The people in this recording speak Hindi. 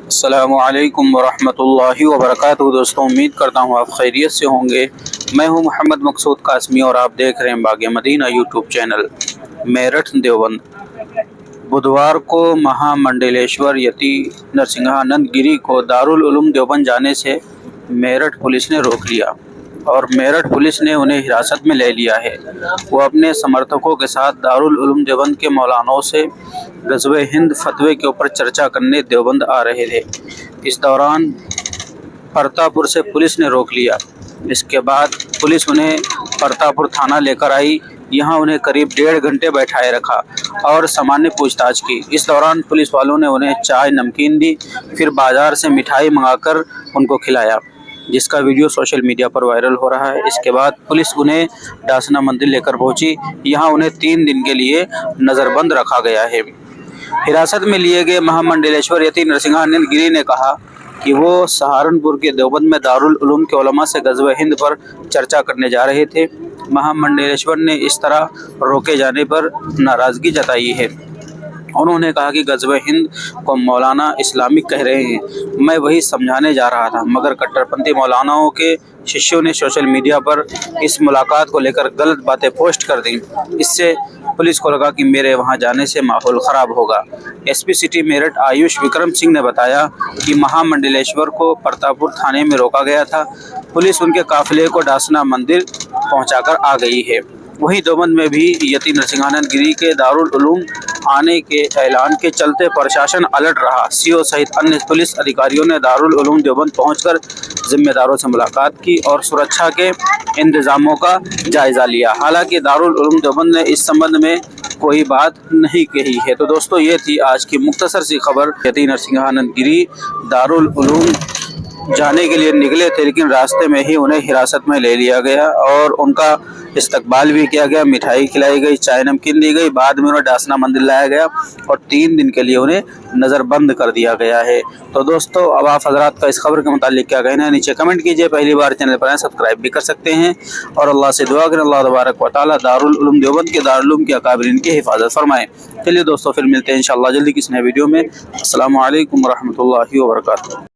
अस्सलामुअलैकुम वरहमतुल्लाहि वबरकातुहू। दोस्तों, उम्मीद करता हूँ आप खैरियत से होंगे। मैं हूँ मोहम्मद मकसूद कासमी और आप देख रहे हैं बाग़े मदीना यूट्यूब चैनल। मेरठ देवबंद। बुधवार को महामंडलेश्वर यति नरसिंहानंद गिरी को दारुल उलूम देवबंद जाने से मेरठ पुलिस ने रोक लिया और मेरठ पुलिस ने उन्हें हिरासत में ले लिया है। वो अपने समर्थकों के साथ दारुल उलूम देवबंद के मौलानाओं से ग़ज़वे हिंद फतवे के ऊपर चर्चा करने देवबंद आ रहे थे। इस दौरान परतापुर से पुलिस ने रोक लिया। इसके बाद पुलिस उन्हें परतापुर थाना लेकर आई। यहाँ उन्हें करीब 1.5 घंटे बैठाए रखा और सामान्य पूछताछ की। इस दौरान पुलिस वालों ने उन्हें चाय नमकीन दी, फिर बाज़ार से मिठाई मंगाकर उनको खिलाया, जिसका वीडियो सोशल मीडिया पर वायरल हो रहा है। इसके बाद पुलिस उन्हें डासना मंदिर लेकर पहुंची। यहाँ उन्हें 3 दिन के लिए नज़रबंद रखा गया है। हिरासत में लिए गए महामंडलेश्वर यति नरसिंहानंद गिरी ने कहा कि वो सहारनपुर के देवबंद में दारुल उलूम के उलमा से ग़ज़वे हिंद पर चर्चा करने जा रहे थे। महामंडलेश्वर ने इस तरह रोके जाने पर नाराज़गी जताई है। उन्होंने कहा कि ग़ज़वे हिंद को मौलाना इस्लामिक कह रहे हैं। मैं वही समझाने जा रहा था, मगर कट्टरपंथी मौलानाओं के शिष्यों ने सोशल मीडिया पर इस मुलाकात को लेकर गलत बातें पोस्ट कर दी। इससे पुलिस को लगा कि मेरे वहां जाने से माहौल ख़राब होगा। एसपी सिटी मेरठ आयुष विक्रम सिंह ने बताया कि महामंडलेश्वर को परतापुर थाने में रोका गया था। पुलिस उनके काफिले को डासना मंदिर पहुंचाकर आ गई है। वहीं देवबंद में भी यति नरसिंहानंद गिरी के दारुल उलूम आने के ऐलान के चलते प्रशासन अलर्ट रहा। सीओ सहित अन्य पुलिस अधिकारियों ने दारुल उलूम देवबंद पहुंचकर जिम्मेदारों से मुलाकात की और सुरक्षा के इंतजामों का जायजा लिया। हालांकि दारुल उलूम देवबंद ने इस संबंध में कोई बात नहीं कही है। तो दोस्तों, ये थी आज की मुख्तसर सी खबर। यति नरसिंहानंद गिरी दारुल उलूम जाने के लिए निकले थे, लेकिन रास्ते में ही उन्हें हिरासत में ले लिया गया और उनका इस्तकबाल भी किया गया, मिठाई खिलाई गई, चाय नमकीन दी गई। बाद में उन्हें डासना मंदिर लाया गया और 3 दिन के लिए उन्हें नज़रबंद कर दिया गया है। तो दोस्तों, अब आप हजरात का इस खबर के मुतालिक क्या कहना है, नीचे कमेंट कीजिए। पहली बार चैनल पर आए सब्सक्राइब भी कर सकते हैं और अल्लाह से दुआ करें अल्लाह तबारक व तआला दारुल उलूम देवबंद के दारुल उलूम के अकाबिरीन की हिफाजत फरमाएँ। चलिए दोस्तों, फिर मिलते हैं इंशाअल्लाह जल्दी किसी नए वीडियो में। अस्सलामु अलैकुम वरहमतुल्लाहि वबरकातुहू।